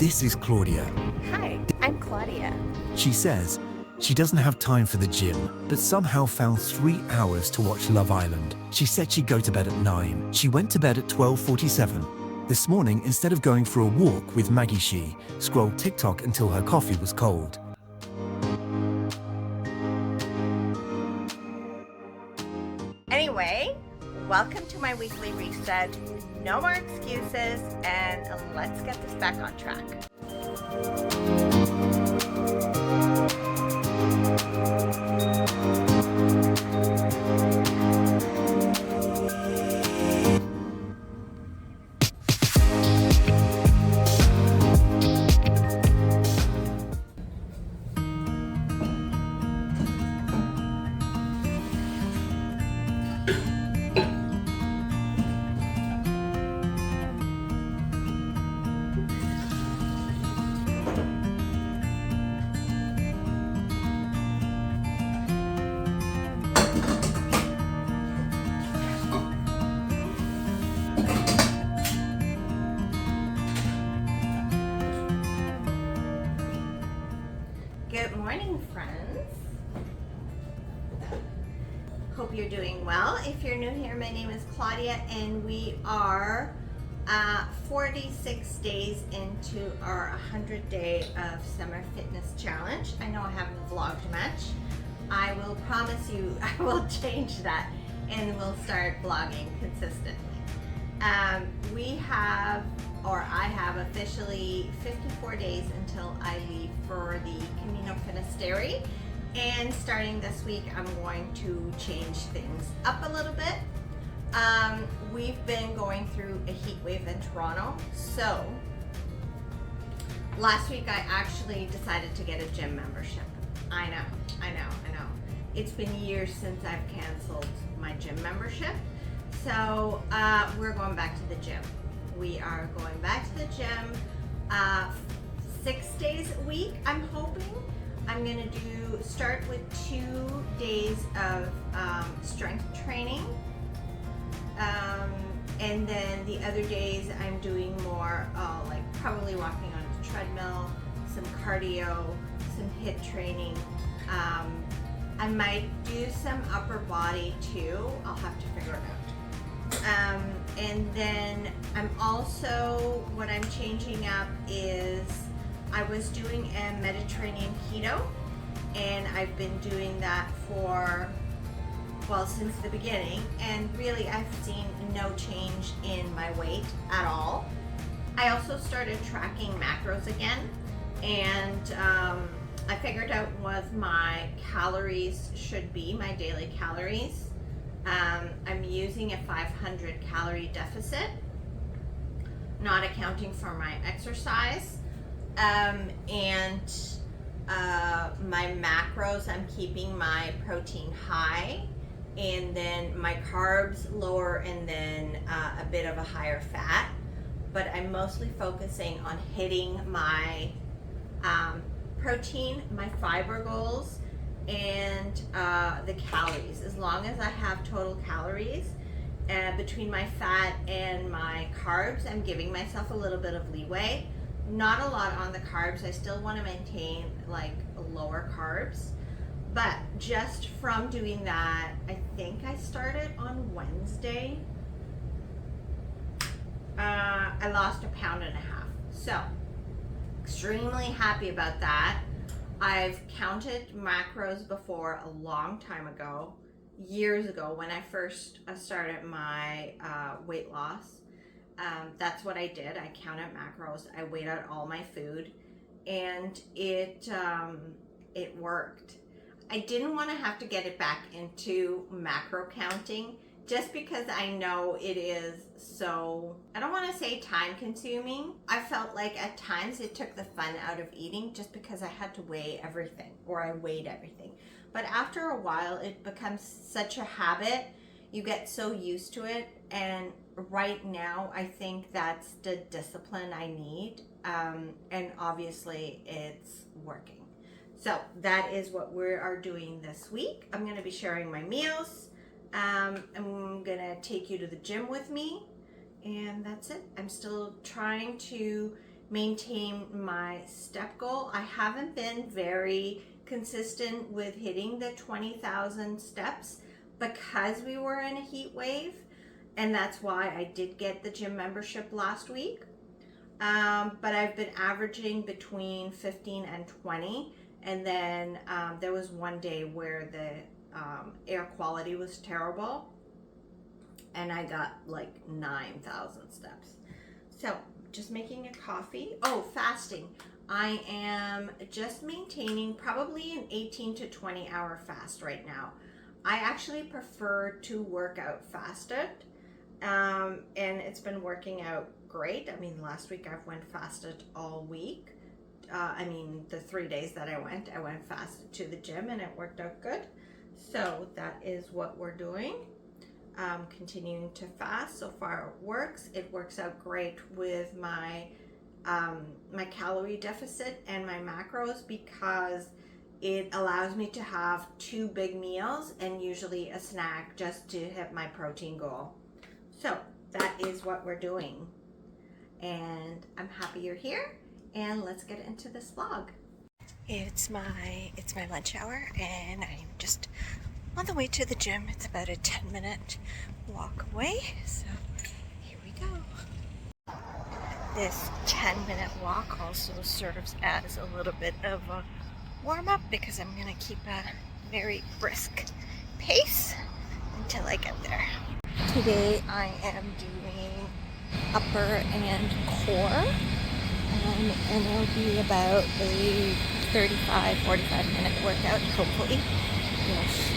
This is Claudia. Hi, I'm Claudia. She says she doesn't have time for the gym, but somehow found 3 hours to watch Love Island. She said she'd go to bed at 9. She went to bed at 12:47. This morning, instead of going for a walk with Maggie, she scrolled TikTok until her coffee was cold. Anyway, welcome to my weekly reset. No more excuses, and let's get this back on track. Good morning, friends. Hope you're doing well. If you're new here, my name is Claudia, and we are 46 days into our 100-day of summer fitness challenge. I know I haven't vlogged much. I will promise you I will change that and we'll start vlogging consistently. I have officially 54 days until I leave for the Camino Finisterre, and starting this week I'm going to change things up a little bit. We've been going through a heat wave in Toronto, so last week I actually decided to get a gym membership. I know. It's been years since I've canceled my gym membership, so we're going back to the gym. We are going back to the gym 6 days a week, I'm hoping. I'm gonna start with 2 days of strength training, and then the other days I'm doing more like probably walking on the treadmill, some cardio, some HIIT training. I might do some upper body too. I'll have to figure it out. And then what I'm changing up is I was doing a Mediterranean keto, and I've been doing that since the beginning, and really I've seen no change in my weight at all. I also started tracking macros again, and I figured out what my calories should be, my daily calories. I'm using a 500 calorie deficit, not accounting for my exercise, and my macros, I'm keeping my protein high, and then my carbs lower, and then a bit of a higher fat, but I'm mostly focusing on hitting my protein, my fiber goals, and the calories. As long as I have total calories between my fat and my carbs, I'm giving myself a little bit of leeway. Not a lot on the carbs. I still want to maintain like lower carbs, but just from doing that, I think I started on Wednesday, I lost 1.5 pounds. So extremely happy about that. I've counted macros before a long time ago, years ago, when I first started my weight loss. That's what I did. I counted macros. I weighed out all my food, and it worked. I didn't want to have to get it back into macro counting, just because I know it is so, I don't want to say time consuming. I felt like at times it took the fun out of eating, just because I had to weigh everything, or I weighed everything. But after a while, it becomes such a habit. You get so used to it, and right now I think that's the discipline I need, and obviously it's working. So that is what we are doing this week. I'm going to be sharing my meals. I'm going to take you to the gym with me, and that's it. I'm still trying to maintain my step goal. I haven't been very consistent with hitting the 20,000 steps because we were in a heat wave, and that's why I did get the gym membership last week. But I've been averaging between 15 and 20, and then there was one day where the air quality was terrible and I got like 9,000 steps. So just making a coffee. Oh, fasting. I am just maintaining probably an 18 to 20 hour fast right now. I actually prefer to work out fasted, and it's been working out great. I mean, last week I went fasted all week. The 3 days that I went fasted to the gym and it worked out good. So that is what we're doing. Continuing to fast. So far it works. It works out great with my my calorie deficit and my macros because it allows me to have 2 big meals and usually a snack just to hit my protein goal. So that is what we're doing. And I'm happy you're here, and let's get into this vlog. It's my lunch hour and I'm just on the way to the gym. It's about a 10-minute walk away, so here we go. This 10-minute walk also serves as a little bit of a warm-up because I'm going to keep a very brisk pace until I get there. Today I am doing upper and core, and it'll be about a 35-45 minute workout, hopefully, if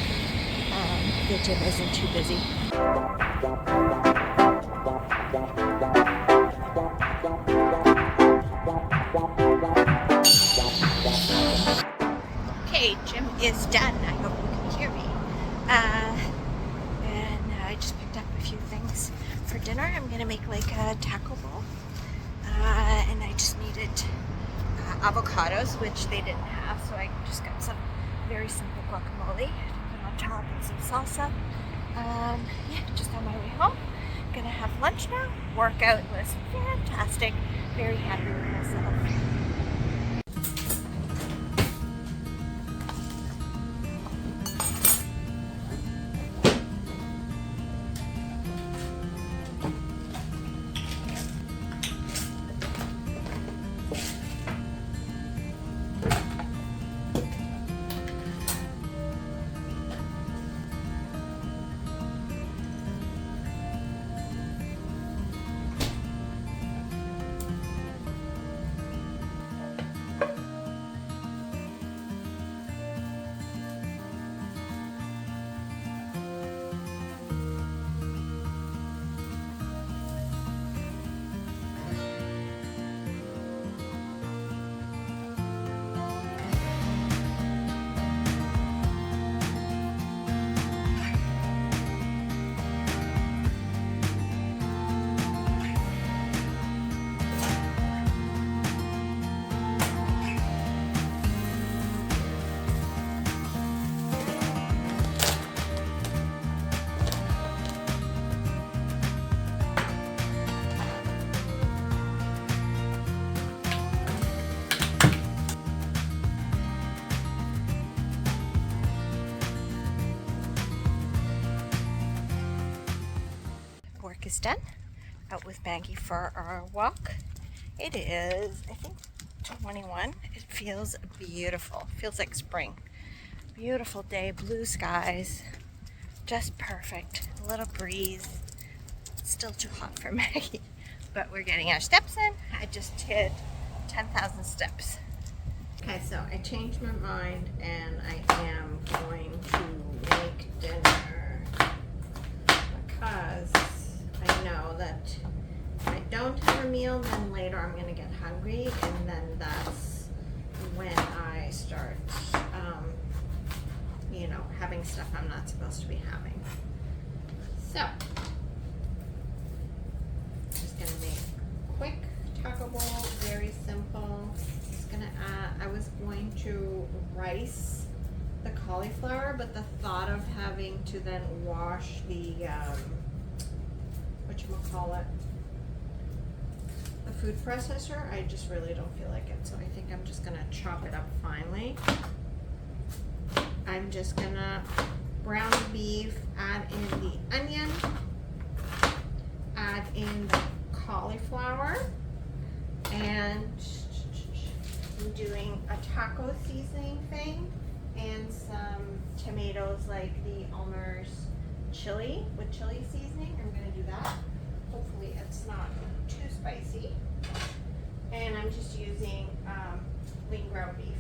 the gym isn't too busy. Okay, gym is done. I hope you can hear me. And I just picked up a few things for dinner. I'm gonna make like a taco bowl, and I just needed avocados, which they didn't have, so I just got some very simple guacamole to put on top and some salsa. Yeah, just on my way home. Gonna have lunch now. Workout was fantastic. Very happy with myself. Is done. Out with Maggie for our walk. It is, I think, 21. It feels beautiful. Feels like spring. Beautiful day, blue skies, just perfect. A little breeze. It's still too hot for Maggie, but we're getting our steps in. I just hit 10,000 steps. Okay, so I changed my mind and I am going to make dinner because I know that if I don't have a meal, then later I'm going to get hungry, and then that's when I start, having stuff I'm not supposed to be having. So, just going to make a quick taco bowl, very simple. I was going to rice the cauliflower, but the thought of having to then wash the whatchamacallit, the food processor. I just really don't feel like it, so I think I'm just gonna chop it up finely. I'm just gonna brown the beef, add in the onion, add in the cauliflower, and I'm doing a taco seasoning thing and some tomatoes like the Elmer's chili with chili seasoning. I'm gonna do that. Hopefully it's not too spicy. And I'm just using lean ground beef.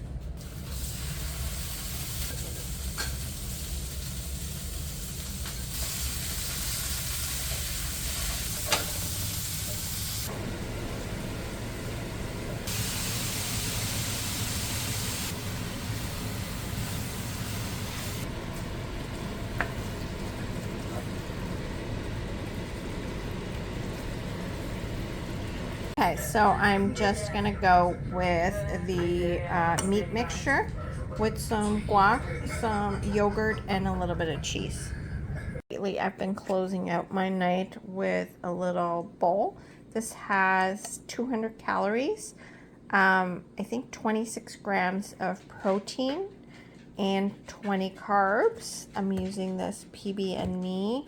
Okay, so I'm just gonna go with the meat mixture with some guac, some yogurt, and a little bit of cheese. Lately, I've been closing out my night with a little bowl. This has 200 calories, I think 26 grams of protein, and 20 carbs. I'm using this PB&Me,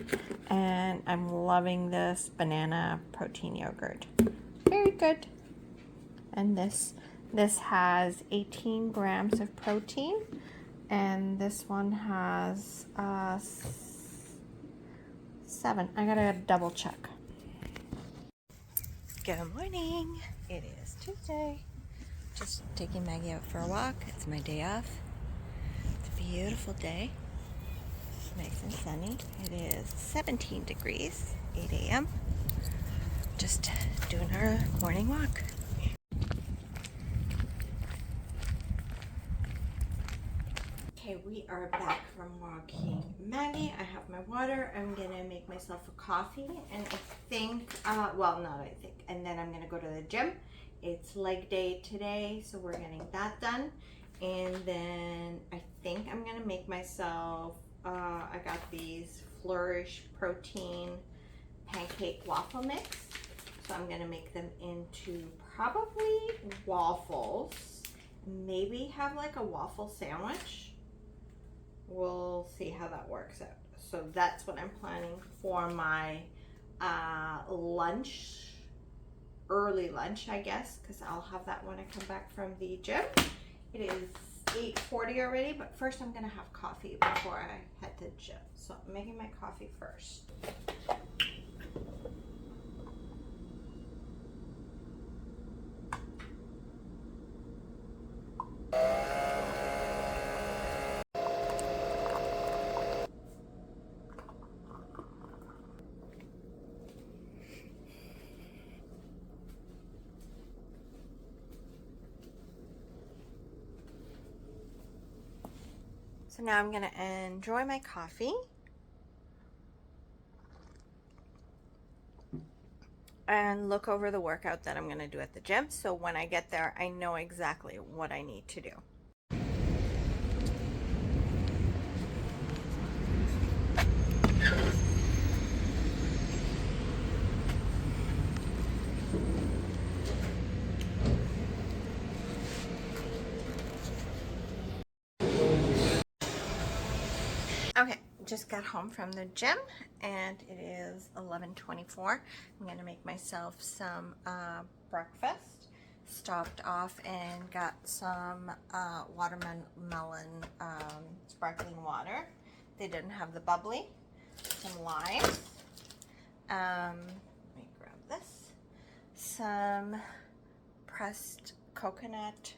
and I'm loving this banana protein yogurt. Very good. And this has 18 grams of protein, and this one has 7. I gotta double check. Good morning. It is Tuesday. Just taking Maggie out for a walk. It's my day off. It's a beautiful day. It's nice and sunny. It is 17 degrees, 8 a.m. Just doing our morning walk. Okay, we are back from walking Maggie. I have my water. I'm gonna make myself a coffee, and I think, well, not I think, and then I'm gonna go to the gym. It's leg day today, so we're getting that done. And then I think I'm gonna make myself, I got these Flourish protein pancake waffle mix. So I'm gonna make them into probably waffles, maybe have like a waffle sandwich. We'll see how that works out. So that's what I'm planning for my lunch, early lunch, I guess, because I'll have that when I come back from the gym. It is 8:40 already, but first I'm gonna have coffee before I head to the gym. So I'm making my coffee first. So now I'm gonna enjoy my coffee. And look over the workout that I'm gonna do at the gym. So when I get there, I know exactly what I need to do. Okay, just got home from the gym and it is 11:24. I'm gonna make myself some breakfast. Stopped off and got some watermelon sparkling water. They didn't have the bubbly. Some limes. Let me grab this. Some pressed coconut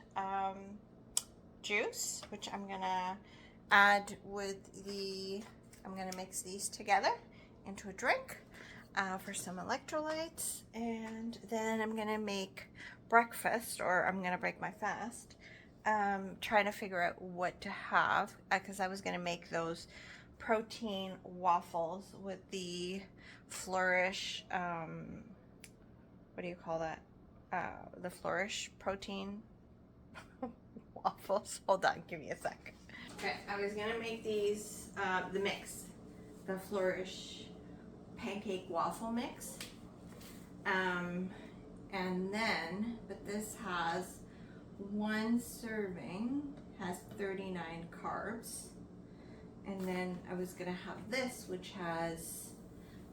juice, which I'm gonna add with I'm gonna mix these together into a drink for some electrolytes, and then I'm gonna make breakfast, or I'm gonna break my fast, trying to figure out what to have, because I was gonna make those protein waffles with the Flourish, what do you call that? The Flourish protein waffles. Hold on, give me a sec. Okay, I was gonna make these, the mix, the Flourish pancake waffle mix. And then, but this has one serving, has 39 carbs. And then I was gonna have this, which has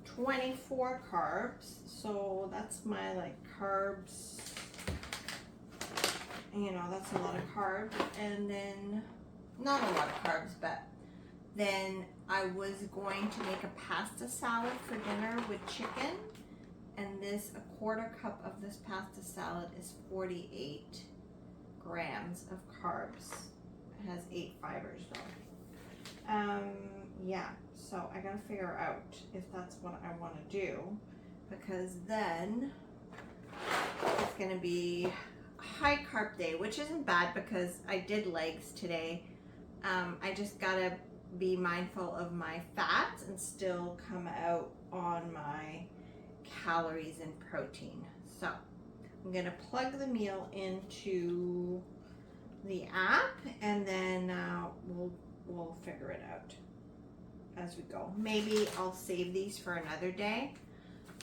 24 carbs. So that's my like carbs, you know, that's a lot of carbs. And then, not a lot of carbs, but then I was going to make a pasta salad for dinner with chicken. And this, a quarter cup of this pasta salad is 48 grams of carbs. It has 8 fibers though. Yeah, so I gotta figure out if that's what I want to do, because then it's gonna be high carb day, which isn't bad because I did legs today. I just gotta be mindful of my fats and still come out on my calories and protein. So I'm gonna plug the meal into the app, and then we'll figure it out as we go. Maybe I'll save these for another day,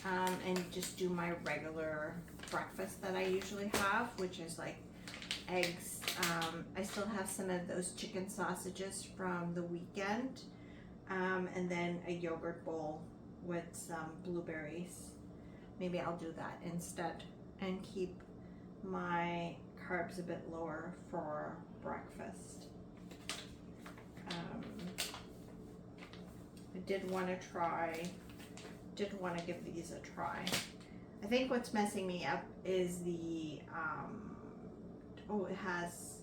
and just do my regular breakfast that I usually have, which is like eggs. I still have some of those chicken sausages from the weekend, and then a yogurt bowl with some blueberries. Maybe I'll do that instead and keep my carbs a bit lower for breakfast. I did want to give these a try. I think what's messing me up is the it has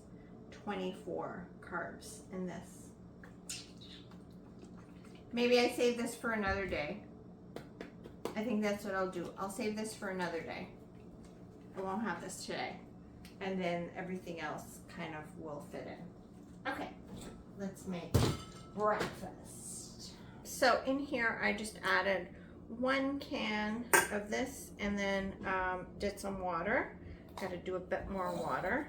24 carbs in this. Maybe I save this for another day. I think that's what I'll do. I'll save this for another day. I won't have this today. And then everything else kind of will fit in. Okay, let's make breakfast. So in here, I just added 1 can of this and then did some water. Got to do a bit more water.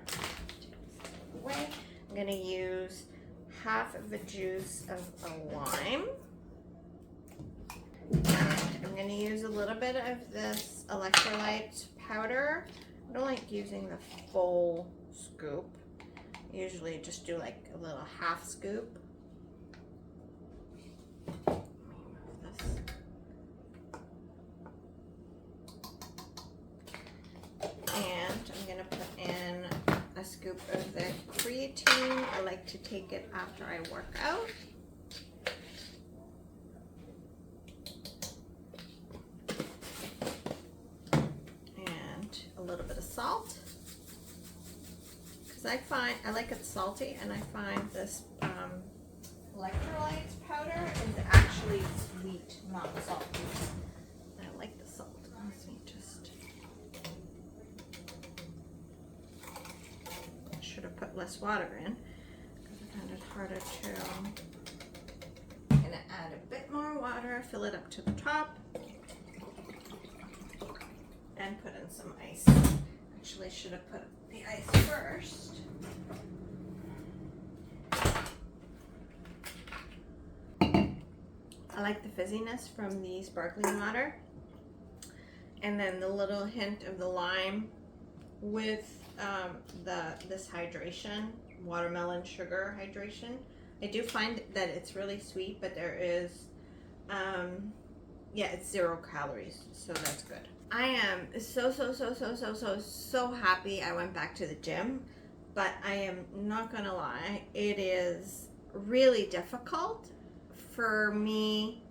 I'm going to use half of the juice of a lime. And I'm going to use a little bit of this electrolyte powder. I don't like using the full scoop. I usually just do like a little half scoop. And I'm going to put in a scoop of the creatine. I like to take it after I work out. A little bit of salt, because I like it salty, and I find this electrolytes powder is actually sweet, not salty. I like the salt. Let me just, I should have put less water in because I found it harder to. I'm gonna add a bit more water, fill it up to the top, and put in some ice. Actually, I should have put the ice first. I like the fizziness from the sparkling water. And then the little hint of the lime with this hydration, watermelon sugar hydration. I do find that it's really sweet, but there is, yeah, it's 0 calories, so that's good. I am so happy I went back to the gym, but I am not gonna lie, it is really difficult for me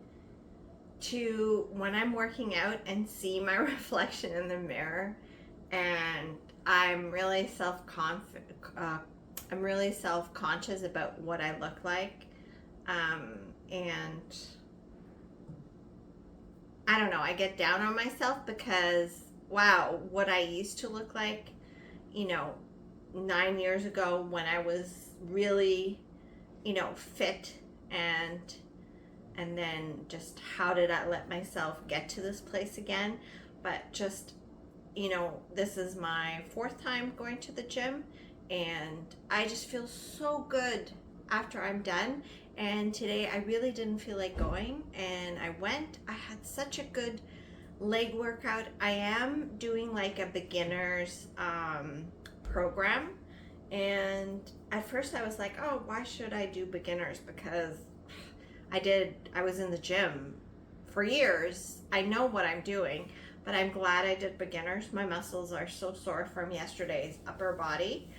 to, when I'm working out, and see my reflection in the mirror, and I'm really self-conscious about what I look like, and I don't know, I get down on myself because, wow, what I used to look like, you know, 9 years ago when I was really, you know, fit, and then just how did I let myself get to this place again? But just, you know, this is my 4th time going to the gym, and I just feel so good after I'm done. And today I really didn't feel like going, and I went. I had such a good leg workout. I am doing like a beginner's program, and at first I was like, oh, why should I do beginners? Because I was in the gym for years. I know what I'm doing, but I'm glad I did beginners. My muscles are so sore from yesterday's upper body.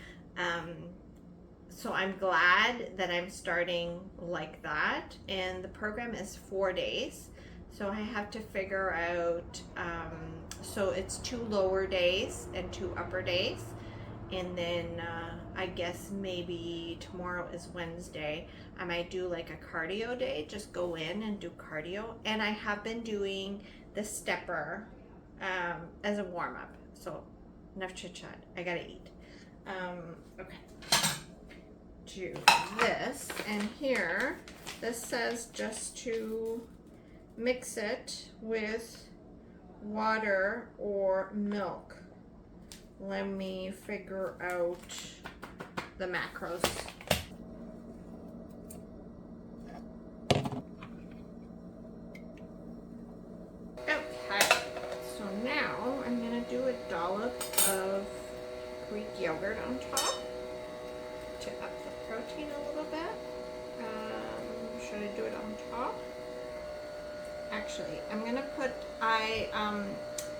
So I'm glad that I'm starting like that. And the program is 4 days. So I have to figure out, so it's 2 lower days and 2 upper days. And then I guess maybe tomorrow is Wednesday. I might do like a cardio day, just go in and do cardio. And I have been doing the stepper as a warm-up. So enough chit chat, I gotta eat. Okay, do this, and here, this says just to mix it with water or milk. Let me figure out the macros. Okay, so now I'm gonna do a dollop of Greek yogurt on top to up the protein a little bit. Should I do it on top? Actually, I'm gonna put, I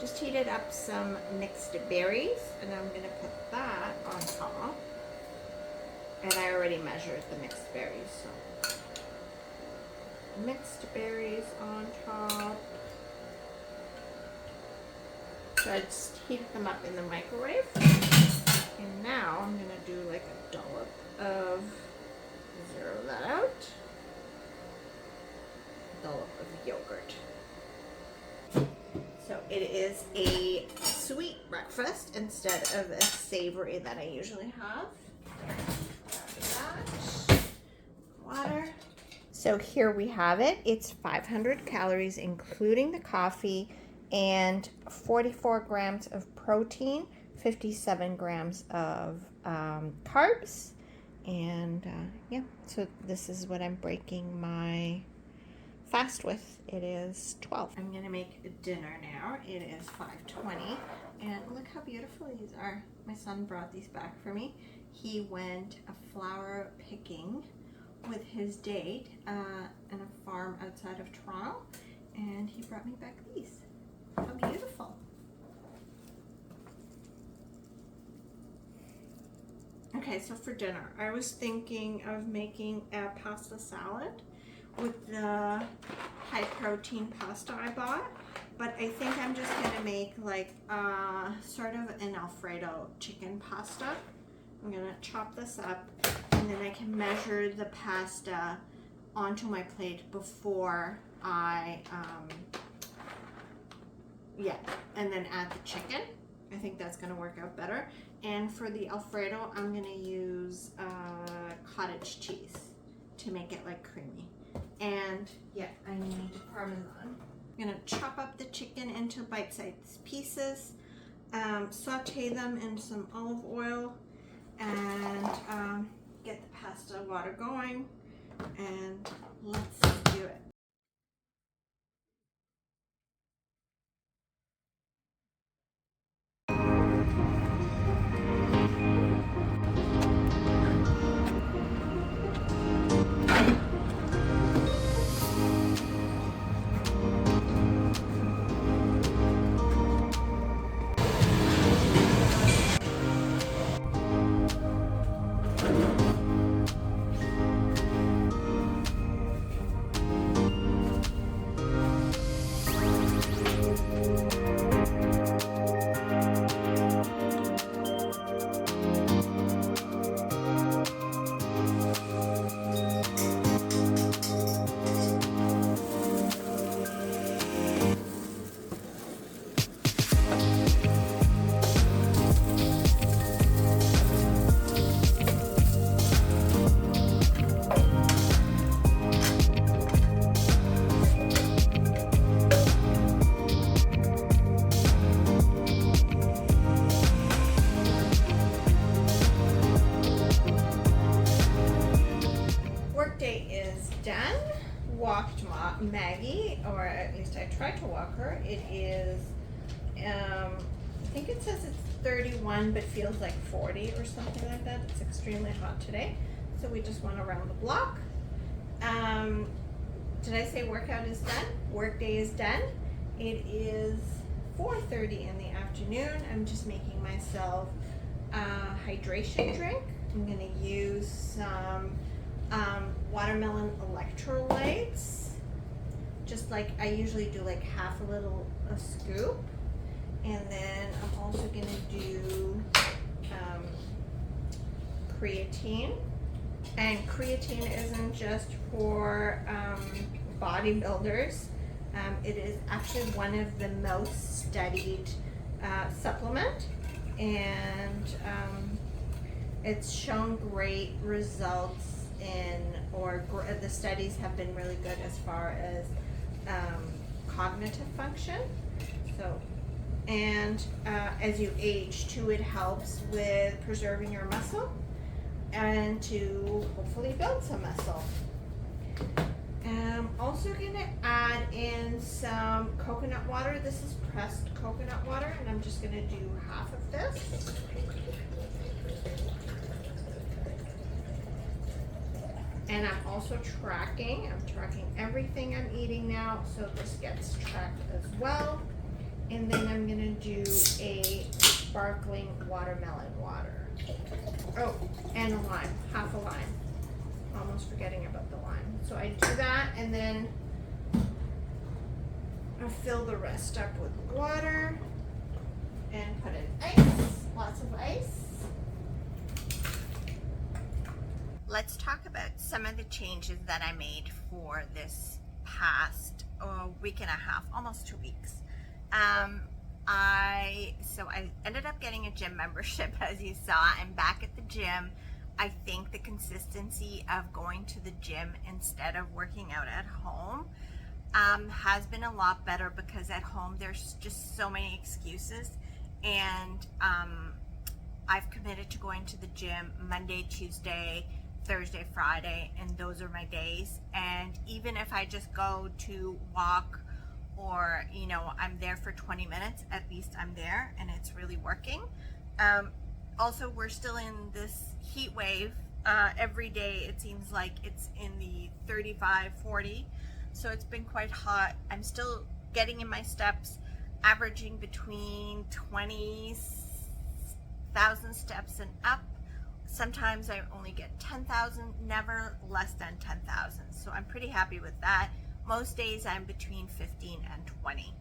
just heated up some mixed berries, and I'm gonna put that on top. And I already measured the mixed berries, so mixed berries on top. So I just heated them up in the microwave. And now I'm gonna do like a dollop of, zero that out, dollop of yogurt. So it is a sweet breakfast instead of a savory that I usually have. Water. So here we have it. It's 500 calories including the coffee, and 44 grams of protein, 57 grams of carbs, and yeah, so this is what I'm breaking my fast with. It is 12. I'm gonna make dinner now. It is 5:20, and look how beautiful these are. My son brought these back for me. He went flower picking with his date in a farm outside of Toronto, and he brought me back these. How beautiful. Okay, so for dinner, I was thinking of making a pasta salad with the high protein pasta I bought, but I think I'm just gonna make like sort of an Alfredo chicken pasta. I'm gonna chop this up, and then I can measure the pasta onto my plate before I and then add the chicken. I think that's gonna work out better. And for the Alfredo, I'm gonna use cottage cheese to make it like creamy. And yeah, I need Parmesan. I'm gonna chop up the chicken into bite-sized pieces, saute them in some olive oil, and get the pasta water going, and let's do it. Maggie, or at least I tried to walk her. It is, I think it says it's 31, but feels like 40 or something like that. It's extremely hot today. So we just went around the block. Did I say workout is done? Work day is done. It is 4:30 in the afternoon. I'm just making myself a hydration drink. I'm gonna use some watermelon electrolytes. Just like I usually do, like half a scoop. And then I'm also gonna do creatine. And creatine isn't just for bodybuilders. It is actually one of the most studied supplement, and it's shown great results the studies have been really good as far as cognitive function. So, and as you age too, it helps with preserving your muscle and to hopefully build some muscle. I'm also gonna add in some coconut water. This is pressed coconut water, and I'm just gonna do half of this. And I'm also tracking everything I'm eating now, so this gets tracked as well. And then I'm gonna do a sparkling watermelon water. Oh, and a lime, half a lime. Almost forgetting about the lime. So I do that, and then I fill the rest up with water and put in ice, lots of ice. Let's talk about some of the changes that I made for this past week and a half, almost 2 weeks. I ended up getting a gym membership, as you saw. I'm back at the gym. I think the consistency of going to the gym instead of working out at home has been a lot better, because at home there's just so many excuses, and I've committed to going to the gym Monday, Tuesday, Thursday, Friday, and those are my days. And even if I just go to walk, or I'm there for 20 minutes, at least I'm there, and it's really working. Also, we're still in this heat wave. Every day it seems like it's in the 35, 40, so it's been quite hot. I'm still getting in my steps, averaging between 20,000 steps and up. Sometimes I only get 10,000, never less than 10,000. So I'm pretty happy with that. Most days I'm between 15 and 20.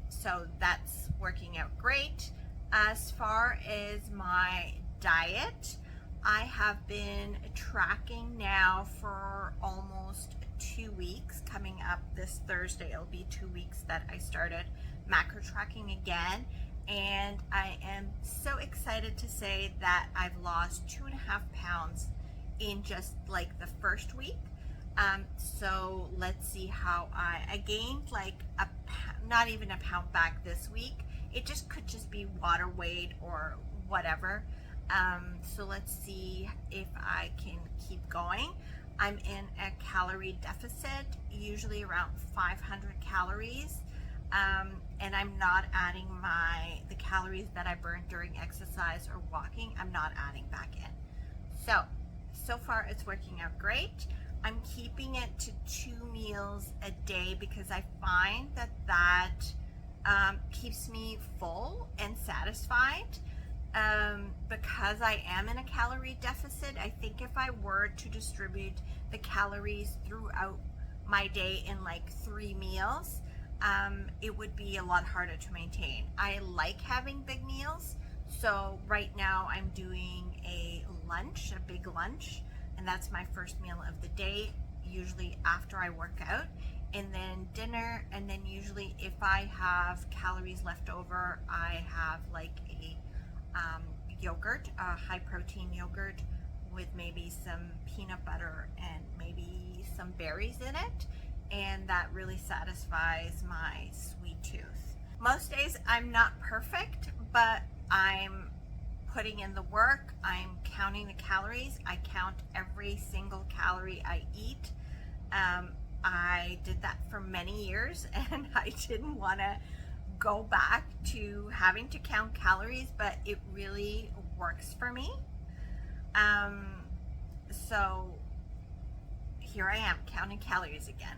So that's working out great. As far as my diet, I have been tracking now for almost 2 weeks. Coming up this Thursday, it'll be 2 weeks that I started macro tracking again. And I am so excited to say that I've lost 2.5 pounds in just like the first week. So let's see how I gained like not even a pound back this week. It just could just be water weight or whatever. So let's see if I can keep going. I'm in a calorie deficit, usually around 500 calories. And I'm not adding the calories that I burned during exercise or walking. I'm not adding back in. So far it's working out great. I'm keeping it to 2 meals a day, because I find that keeps me full and satisfied. Because I am in a calorie deficit, I think if I were to distribute the calories throughout my day in like 3 meals, it would be a lot harder to maintain. I like having big meals, so right now I'm doing a big lunch, and that's my first meal of the day, usually after I work out, and then dinner, and then usually if I have calories left over, I have like a yogurt, a high protein yogurt with maybe some peanut butter and maybe some berries in it, and that really satisfies my sweet tooth. Most days I'm not perfect, but I'm putting in the work. I'm counting the calories. I count every single calorie I eat. I did that for many years and I didn't want to go back to having to count calories, but it really works for me. So here I am counting calories again,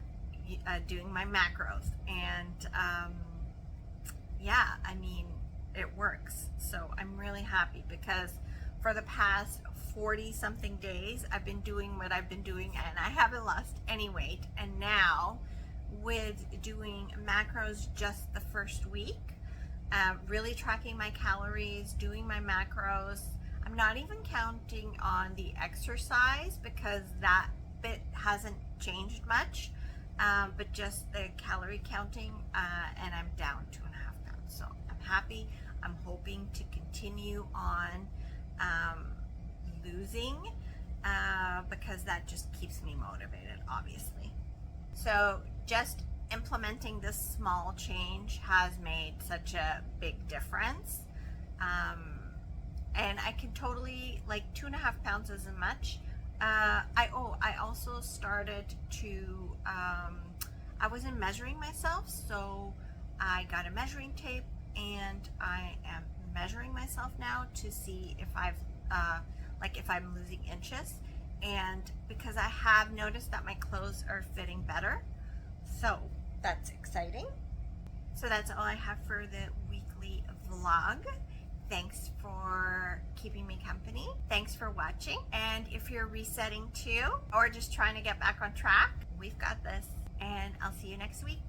doing my macros, and yeah, I mean, it works. So I'm really happy because for the past 40 something days I've been doing what I've been doing and I haven't lost any weight. And now with doing macros just the first week, really tracking my calories, doing my macros, I'm not even counting on the exercise because that bit hasn't changed much, but just the calorie counting, and I'm down 2.5 pounds. So I'm happy. I'm hoping to continue on losing because that just keeps me motivated, obviously. So just implementing this small change has made such a big difference. And I can totally, like, 2.5 pounds isn't much. I also started to, I wasn't measuring myself, so I got a measuring tape and I am measuring myself now to see if I've, if I'm losing inches. And because I have noticed that my clothes are fitting better, so that's exciting. So that's all I have for the weekly vlog. Thanks for keeping me company. Thanks for watching. And if you're resetting too, or just trying to get back on track, we've got this. And I'll see you next week.